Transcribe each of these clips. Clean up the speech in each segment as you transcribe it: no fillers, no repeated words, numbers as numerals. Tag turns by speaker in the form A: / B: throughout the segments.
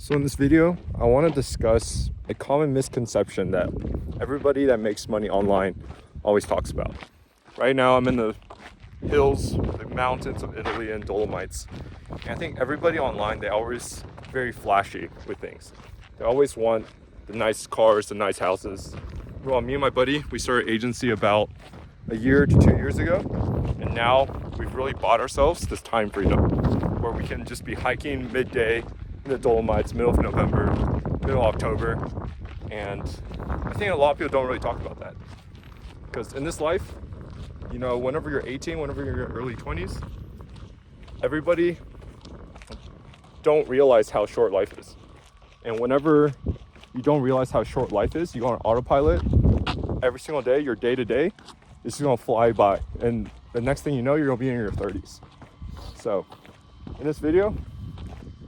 A: So in this video, I want to discuss a common misconception that everybody that makes money online always talks about. Right now, I'm in the hills, the mountains of Italy and Dolomites. And I think everybody online, they always very flashy with things. They always want the nice cars, the nice houses. Well, me and my buddy, we started an agency about a year to 2 years ago. And now we've really bought ourselves this time freedom where we can just be hiking midday in the Dolomites, middle of November, middle of October. And I think a lot of people don't really talk about that. Because in this life, you know, whenever you're 18, whenever you're in your early 20s, everybody don't realize how short life is. And whenever you don't realize how short life is, you go on autopilot every single day, your day to day is just gonna fly by. And the next thing you know, you're gonna be in your 30s. So in this video,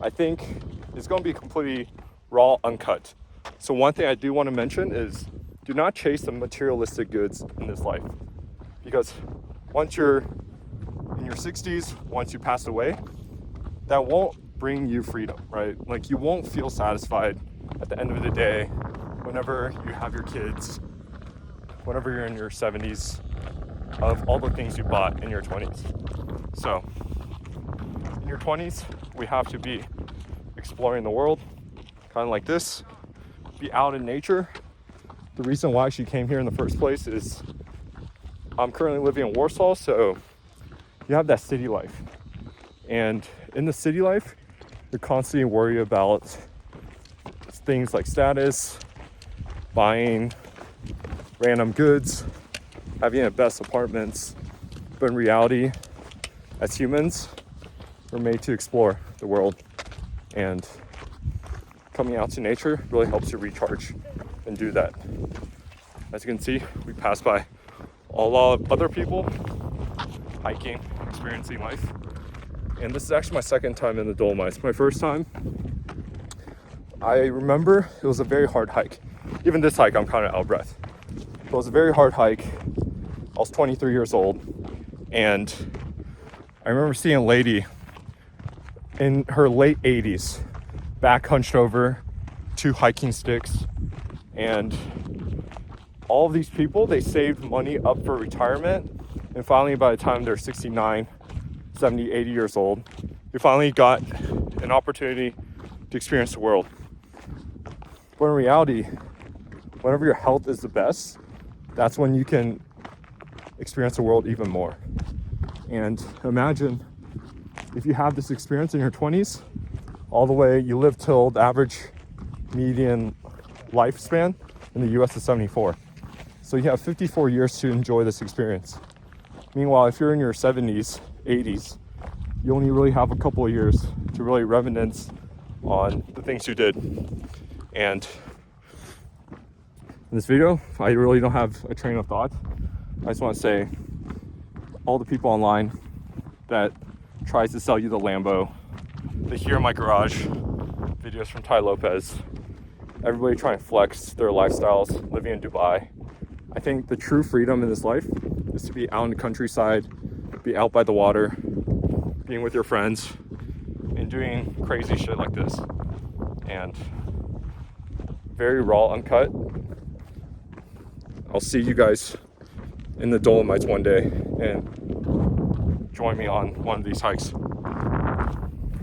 A: I think it's gonna be completely raw, uncut. So one thing I do wanna mention is do not chase the materialistic goods in this life. Because once you're in your 60s, once you pass away, that won't bring you freedom, right? Like you won't feel satisfied at the end of the day whenever you have your kids, whenever you're in your 70s, of all the things you bought in your 20s. So in your 20s, we have to be exploring the world, kind of like this, be out in nature. The reason why she came here in the first place is I'm currently living in Warsaw, so you have that city life. And in the city life, you're constantly worried about things like status, buying random goods, having the best apartments. But in reality, as humans, we're made to explore the world. And coming out to nature really helps you recharge and do that. As you can see, we pass by a lot of other people hiking, experiencing life. And this is actually my second time in the Dolomites. My first time, I remember it was a very hard hike. Even this hike, I'm kind of out of breath. It was a very hard hike. I was 23 years old. And I remember seeing a lady in her late 80s, back hunched over, 2 hiking sticks. And all of these people, they saved money up for retirement. And finally, by the time they're 69, 70, 80 years old, they finally got an opportunity to experience the world. But in reality, whenever your health is the best, that's when you can experience the world even more. And imagine if you have this experience in your 20s, all the way you live till the average median lifespan in the US is 74. So you have 54 years to enjoy this experience. Meanwhile, if you're in your 70s, 80s, you only really have a couple of years to really reminisce on the things you did. And in this video, I really don't have a train of thought. I just want to say, all the people online that tries to sell you the Lambo, the Here in My Garage videos from Tai Lopez, everybody trying to flex their lifestyles, living in Dubai. I think the true freedom in this life is to be out in the countryside, be out by the water, being with your friends, and doing crazy shit like this. And very raw, uncut. I'll see you guys in the Dolomites one day and join me on one of these hikes.